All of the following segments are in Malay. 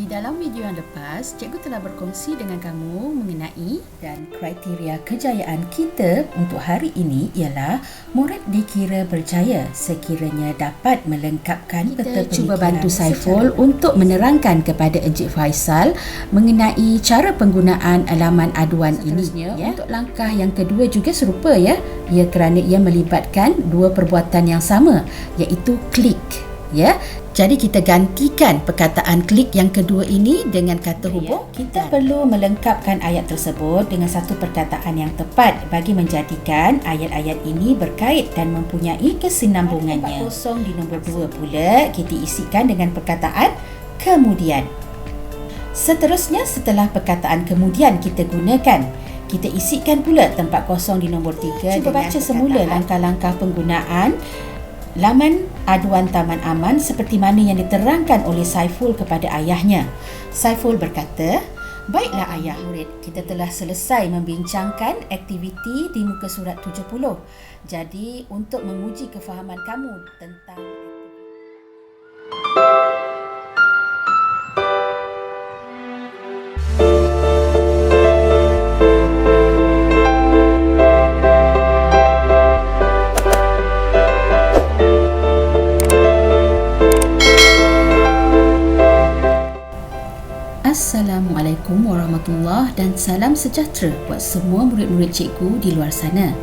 Di dalam video yang lepas, cikgu telah berkongsi dengan kamu mengenai dan kriteria kejayaan kita untuk hari ini ialah murid dikira berjaya sekiranya dapat melengkapkan peta pemikiran. Cuba bantu Saiful untuk menerangkan kepada Encik Faisal mengenai cara penggunaan alaman aduan ini. Ya. Untuk langkah yang kedua juga serupa ya, ia kerana ia melibatkan dua perbuatan yang sama iaitu klik. Ya. Jadi kita gantikan perkataan klik yang kedua ini dengan kata hubung. Kita perlu melengkapkan ayat tersebut dengan satu perkataan yang tepat bagi menjadikan ayat-ayat ini berkait dan mempunyai kesinambungannya. Tempat kosong di nombor 2 pula kita isikan dengan perkataan kemudian. Seterusnya setelah perkataan kemudian kita gunakan, kita isikan pula tempat kosong di nombor 3. Cuba baca semula langkah-langkah penggunaan laman aduan Taman Aman seperti mana yang diterangkan oleh Saiful kepada ayahnya. Saiful berkata, "Baiklah ayah, murid, kita telah selesai membincangkan aktiviti di muka surat 70. Jadi untuk menguji kefahaman kamu tentang Assalamualaikum warahmatullahi dan salam sejahtera buat semua murid-murid cikgu di luar sana.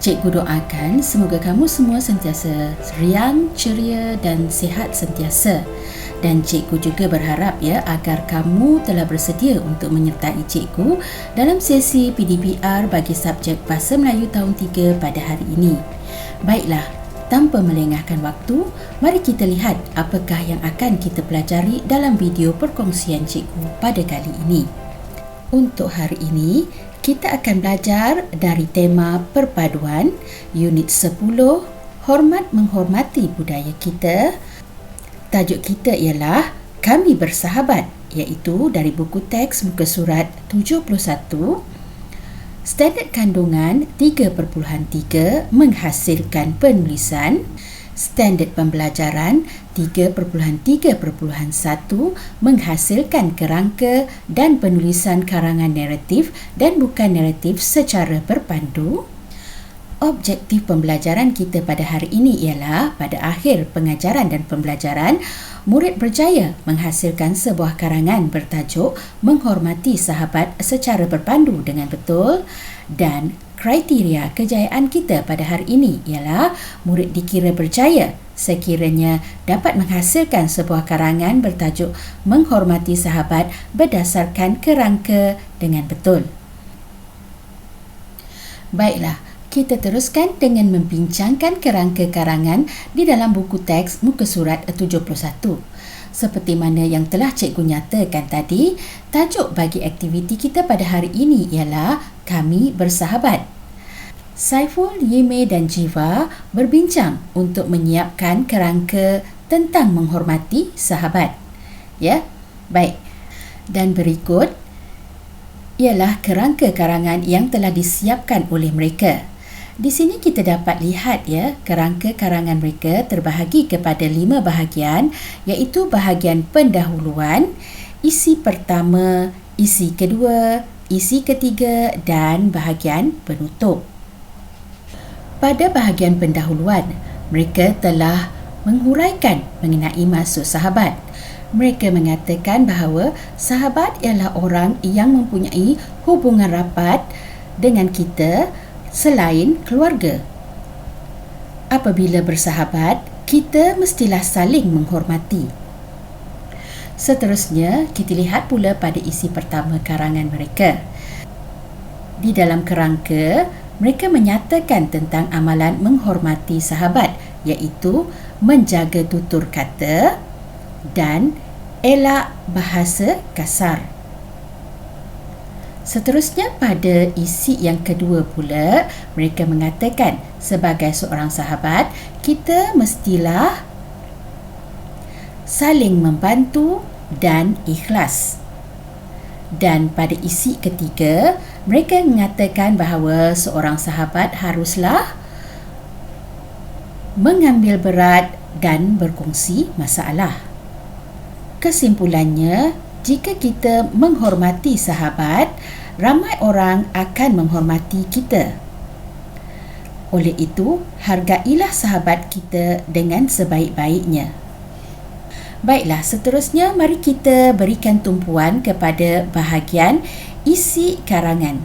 Cikgu doakan semoga kamu semua sentiasa riang, ceria dan sihat sentiasa. Dan cikgu juga berharap agar kamu telah bersedia untuk menyertai cikgu dalam sesi PDPR bagi subjek Bahasa Melayu tahun 3 pada hari ini. Baiklah, tanpa melengahkan waktu, mari kita lihat apakah yang akan kita pelajari dalam video perkongsian cikgu pada kali ini. Untuk hari ini, kita akan belajar dari tema perpaduan, unit 10, hormat menghormati budaya kita. Tajuk kita ialah Kami Bersahabat, iaitu dari buku teks muka surat 71. Standard kandungan 3.3 menghasilkan penulisan. Standard pembelajaran 3.3.1 menghasilkan kerangka dan penulisan karangan naratif dan bukan naratif secara berpandu. Objektif pembelajaran kita pada hari ini ialah pada akhir pengajaran dan pembelajaran, murid berjaya menghasilkan sebuah karangan bertajuk Menghormati Sahabat secara berpandu dengan betul, dan kriteria kejayaan kita pada hari ini ialah murid dikira berjaya sekiranya dapat menghasilkan sebuah karangan bertajuk Menghormati Sahabat berdasarkan kerangka dengan betul. Baiklah, kita teruskan dengan membincangkan kerangka karangan di dalam buku teks muka surat 71. Seperti mana yang telah cikgu nyatakan tadi, tajuk bagi aktiviti kita pada hari ini ialah Kami Bersahabat. Saiful, Yime dan Jiva berbincang untuk menyiapkan kerangka tentang menghormati sahabat. Ya, baik. Dan berikut ialah kerangka karangan yang telah disiapkan oleh mereka. Di sini kita dapat lihat kerangka karangan mereka terbahagi kepada 5 bahagian, iaitu bahagian pendahuluan, isi pertama, isi kedua, isi ketiga dan bahagian penutup. Pada bahagian pendahuluan, mereka telah menghuraikan mengenai maksud sahabat. Mereka mengatakan bahawa sahabat ialah orang yang mempunyai hubungan rapat dengan kita selain keluarga. Apabila bersahabat, kita mestilah saling menghormati. Seterusnya, kita lihat pula pada isi pertama karangan mereka. Di dalam kerangka, mereka menyatakan tentang amalan menghormati sahabat, iaitu menjaga tutur kata dan elak bahasa kasar. Seterusnya pada isi yang kedua pula, mereka mengatakan sebagai seorang sahabat, kita mestilah saling membantu dan ikhlas. Dan pada isi ketiga, mereka mengatakan bahawa seorang sahabat haruslah mengambil berat dan berkongsi masalah. Kesimpulannya, jika kita menghormati sahabat, ramai orang akan menghormati kita. Oleh itu, hargailah sahabat kita dengan sebaik-baiknya. Baiklah, seterusnya mari kita berikan tumpuan kepada bahagian isi karangan.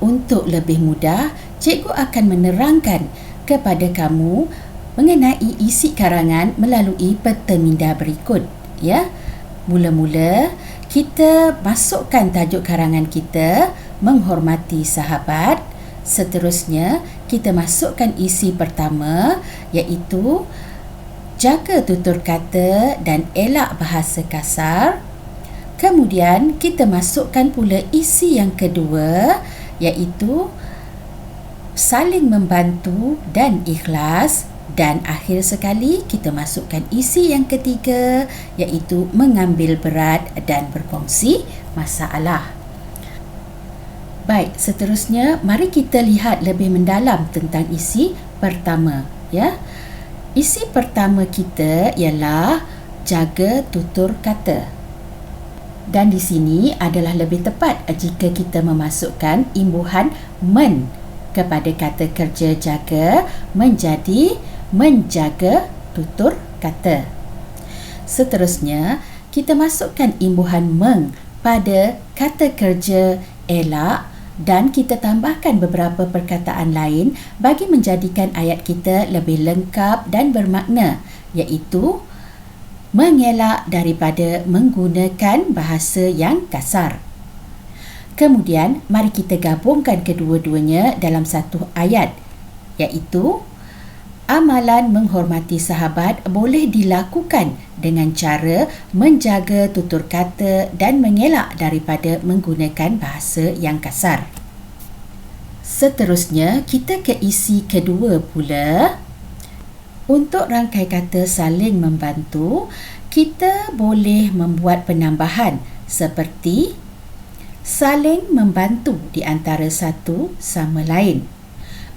Untuk lebih mudah, cikgu akan menerangkan kepada kamu mengenai isi karangan melalui peta minda berikut. Ya, mula-mula kita masukkan tajuk karangan kita, menghormati sahabat. Seterusnya, kita masukkan isi pertama, iaitu jaga tutur kata dan elak bahasa kasar. Kemudian kita masukkan pula isi yang kedua, iaitu saling membantu dan ikhlas. Dan akhir sekali kita masukkan isi yang ketiga, iaitu mengambil berat dan berkongsi masalah. Baik, seterusnya mari kita lihat lebih mendalam tentang isi pertama, ya. Isi pertama kita ialah jaga tutur kata. Dan di sini adalah lebih tepat jika kita memasukkan imbuhan men kepada kata kerja jaga menjadi menjaga tutur kata. Seterusnya, kita masukkan imbuhan meng pada kata kerja elak dan kita tambahkan beberapa perkataan lain bagi menjadikan ayat kita lebih lengkap dan bermakna, iaitu mengelak daripada menggunakan bahasa yang kasar. Kemudian, mari kita gabungkan kedua-duanya dalam satu ayat, iaitu amalan menghormati sahabat boleh dilakukan dengan cara menjaga tutur kata dan mengelak daripada menggunakan bahasa yang kasar. Seterusnya, kita ke isi kedua pula. Untuk rangkai kata saling membantu, kita boleh membuat penambahan seperti saling membantu di antara satu sama lain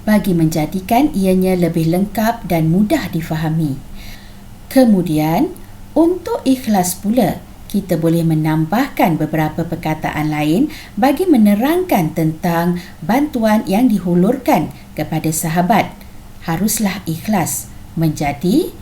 bagi menjadikan ianya lebih lengkap dan mudah difahami. Kemudian, untuk ikhlas pula, kita boleh menambahkan beberapa perkataan lain bagi menerangkan tentang bantuan yang dihulurkan kepada sahabat. Haruslah ikhlas menjadi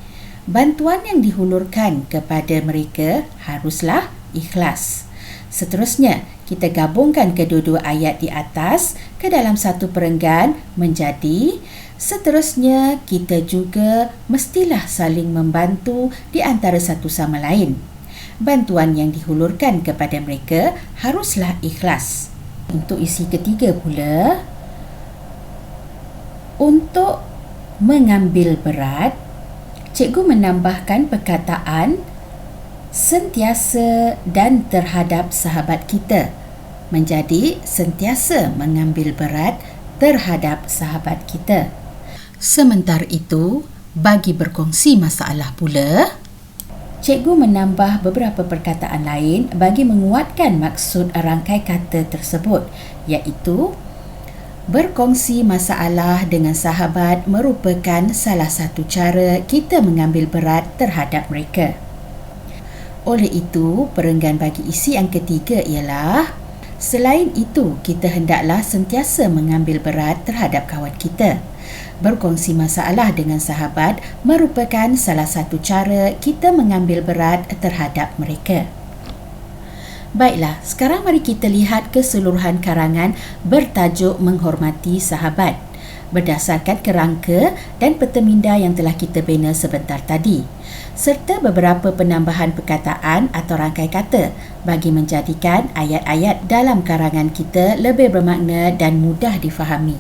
bantuan yang dihulurkan kepada mereka haruslah ikhlas. Seterusnya, kita gabungkan kedua-dua ayat di atas ke dalam satu perenggan menjadi seterusnya kita juga mestilah saling membantu di antara satu sama lain. Bantuan yang dihulurkan kepada mereka haruslah ikhlas. Untuk isi ketiga pula, untuk mengambil berat, cikgu menambahkan perkataan sentiasa dan terhadap sahabat kita menjadi sentiasa mengambil berat terhadap sahabat kita. Sementara itu, bagi berkongsi masalah pula, cikgu menambah beberapa perkataan lain bagi menguatkan maksud rangkai kata tersebut, iaitu berkongsi masalah dengan sahabat merupakan salah satu cara kita mengambil berat terhadap mereka. Oleh itu, perenggan bagi isi yang ketiga ialah selain itu, kita hendaklah sentiasa mengambil berat terhadap kawan kita. Berkongsi masalah dengan sahabat merupakan salah satu cara kita mengambil berat terhadap mereka. Baiklah, sekarang mari kita lihat keseluruhan karangan bertajuk menghormati sahabat berdasarkan kerangka dan peta minda yang telah kita bina sebentar tadi, serta beberapa penambahan perkataan atau rangkai kata bagi menjadikan ayat-ayat dalam karangan kita lebih bermakna dan mudah difahami.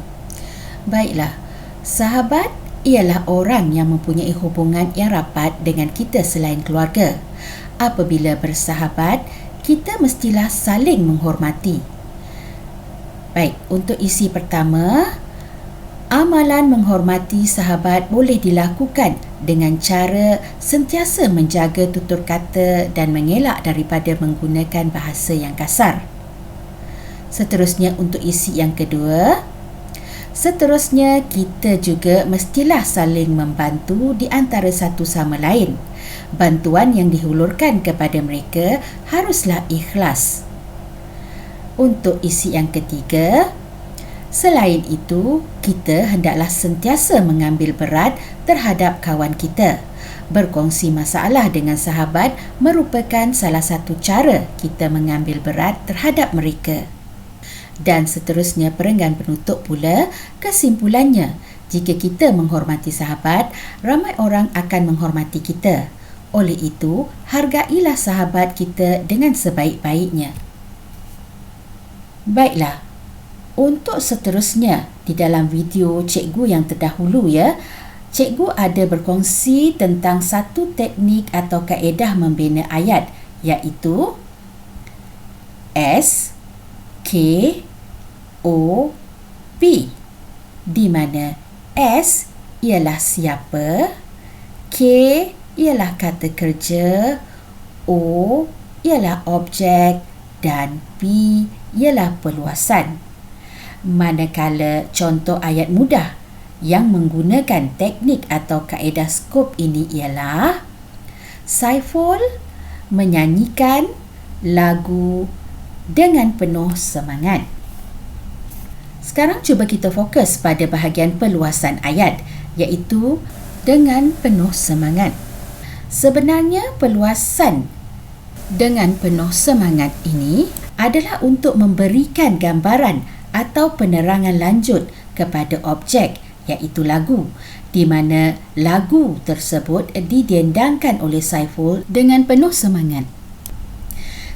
Baiklah, sahabat ialah orang yang mempunyai hubungan yang rapat dengan kita selain keluarga. Apabila bersahabat, kita mestilah saling menghormati. Baik, untuk isi pertama, amalan menghormati sahabat boleh dilakukan dengan cara sentiasa menjaga tutur kata dan mengelak daripada menggunakan bahasa yang kasar. Seterusnya, untuk isi yang kedua, Seterusnya, kita juga mestilah saling membantu di antara satu sama lain. Bantuan yang dihulurkan kepada mereka haruslah ikhlas. Untuk isi yang ketiga, selain itu, kita hendaklah sentiasa mengambil berat terhadap kawan kita. Berkongsi masalah dengan sahabat merupakan salah satu cara kita mengambil berat terhadap mereka. Dan seterusnya, perenggan penutup pula, kesimpulannya, jika kita menghormati sahabat, ramai orang akan menghormati kita. Oleh itu, hargailah sahabat kita dengan sebaik-baiknya. Baiklah, untuk seterusnya di dalam video cikgu yang terdahulu cikgu ada berkongsi tentang satu teknik atau kaedah membina ayat, iaitu S, K, O, P, di mana S ialah siapa, K ialah kata kerja, O ialah objek dan P ialah perluasan. Manakala contoh ayat mudah yang menggunakan teknik atau kaedah skop ini ialah Saiful menyanyikan lagu dengan penuh semangat. Sekarang cuba kita fokus pada bahagian perluasan ayat, iaitu dengan penuh semangat. Sebenarnya perluasan dengan penuh semangat ini adalah untuk memberikan gambaran atau penerangan lanjut kepada objek, iaitu lagu, di mana lagu tersebut didendangkan oleh Saiful dengan penuh semangat.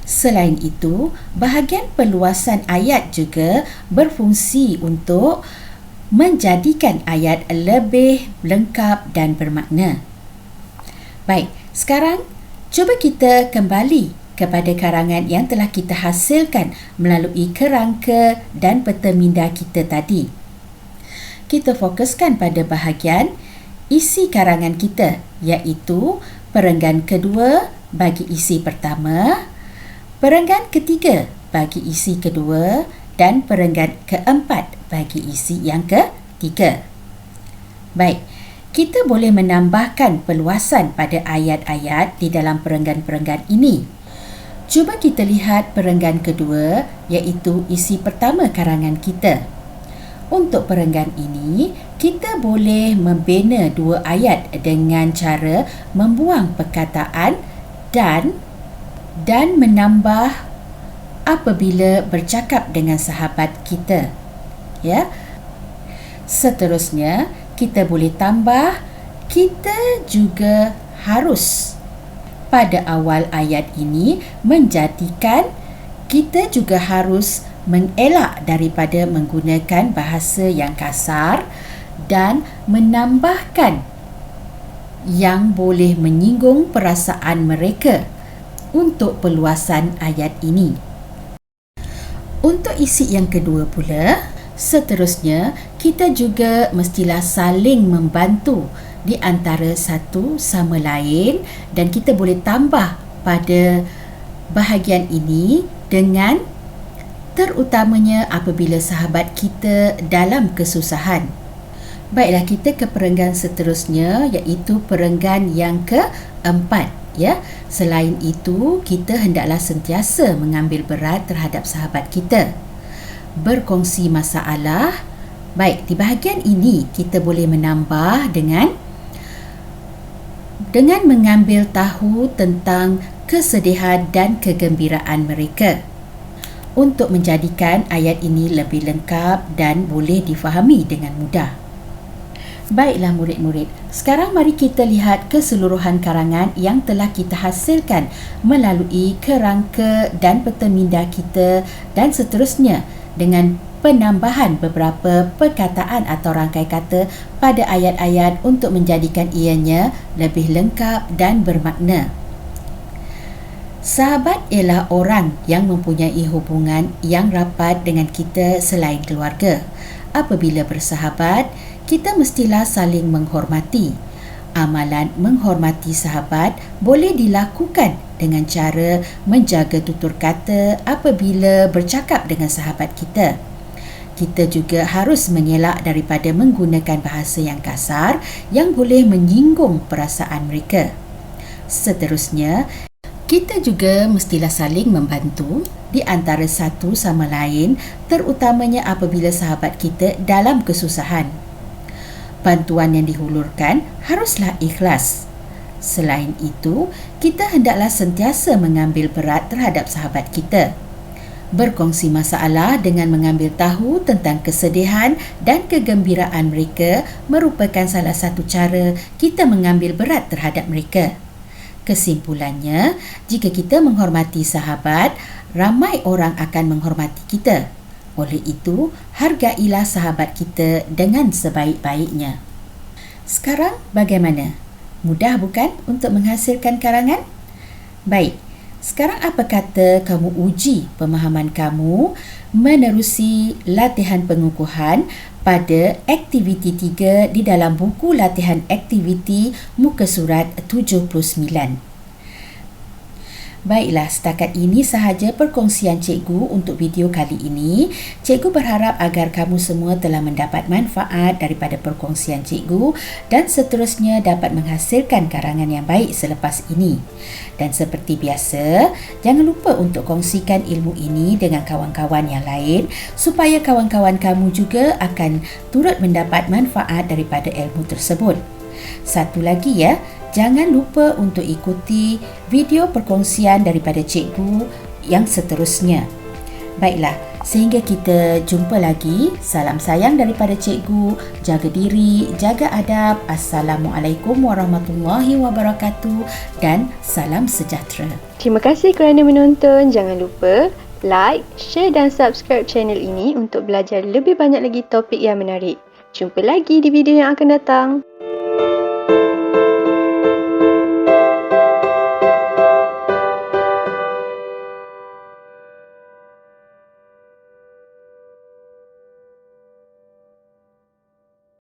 Selain itu, bahagian perluasan ayat juga berfungsi untuk menjadikan ayat lebih lengkap dan bermakna. Baik, sekarang cuba kita kembali kepada karangan yang telah kita hasilkan melalui kerangka dan peta minda kita tadi. Kita fokuskan pada bahagian isi karangan kita, iaitu perenggan kedua bagi isi pertama, perenggan ketiga bagi isi kedua dan perenggan keempat bagi isi yang ketiga. Baik, kita boleh menambahkan perluasan pada ayat-ayat di dalam perenggan-perenggan ini. Cuba kita lihat perenggan kedua, iaitu isi pertama karangan kita. Untuk perenggan ini, kita boleh membina dua ayat dengan cara membuang perkataan dan menambah apabila bercakap dengan sahabat kita. Seterusnya, kita boleh tambah, kita juga harus pada awal ayat ini menjadikan kita juga harus mengelak daripada menggunakan bahasa yang kasar dan menambahkan yang boleh menyinggung perasaan mereka untuk perluasan ayat ini. Untuk isi yang kedua pula, seterusnya, kita juga mestilah saling membantu di antara satu sama lain dan kita boleh tambah pada bahagian ini dengan terutamanya apabila sahabat kita dalam kesusahan. Baiklah, kita ke perenggan seterusnya, iaitu perenggan yang keempat. Selain itu, kita hendaklah sentiasa mengambil berat terhadap sahabat kita. Berkongsi masalah. Baik, di bahagian ini kita boleh menambah dengan mengambil tahu tentang kesedihan dan kegembiraan mereka untuk menjadikan ayat ini lebih lengkap dan boleh difahami dengan mudah. Baiklah murid-murid, sekarang mari kita lihat keseluruhan karangan yang telah kita hasilkan melalui kerangka dan peta minda kita dan seterusnya dengan penambahan beberapa perkataan atau rangkai kata pada ayat-ayat untuk menjadikan ianya lebih lengkap dan bermakna. Sahabat ialah orang yang mempunyai hubungan yang rapat dengan kita selain keluarga. Apabila bersahabat, kita mestilah saling menghormati. Amalan menghormati sahabat boleh dilakukan dengan cara menjaga tutur kata apabila bercakap dengan sahabat kita. Kita juga harus mengelak daripada menggunakan bahasa yang kasar yang boleh menyinggung perasaan mereka. Seterusnya, kita juga mestilah saling membantu di antara satu sama lain, terutamanya apabila sahabat kita dalam kesusahan. Bantuan yang dihulurkan haruslah ikhlas. Selain itu, kita hendaklah sentiasa mengambil berat terhadap sahabat kita. Berkongsi masalah dengan mengambil tahu tentang kesedihan dan kegembiraan mereka merupakan salah satu cara kita mengambil berat terhadap mereka. Kesimpulannya, jika kita menghormati sahabat, ramai orang akan menghormati kita. Oleh itu, hargailah sahabat kita dengan sebaik-baiknya. Sekarang bagaimana? Mudah bukan untuk menghasilkan karangan? Baik. Sekarang apa kata kamu uji pemahaman kamu menerusi latihan pengukuhan pada aktiviti 3 di dalam buku latihan aktiviti muka surat 79. Baiklah, setakat ini sahaja perkongsian cikgu untuk video kali ini. Cikgu berharap agar kamu semua telah mendapat manfaat daripada perkongsian cikgu dan seterusnya dapat menghasilkan karangan yang baik selepas ini. Dan seperti biasa, jangan lupa untuk kongsikan ilmu ini dengan kawan-kawan yang lain supaya kawan-kawan kamu juga akan turut mendapat manfaat daripada ilmu tersebut. Satu lagi ya, jangan lupa untuk ikuti video perkongsian daripada cikgu yang seterusnya. Baiklah, sehingga kita jumpa lagi. Salam sayang daripada cikgu. Jaga diri, jaga adab. Assalamualaikum warahmatullahi wabarakatuh dan salam sejahtera. Terima kasih kerana menonton. Jangan lupa like, share dan subscribe channel ini untuk belajar lebih banyak lagi topik yang menarik. Jumpa lagi di video yang akan datang.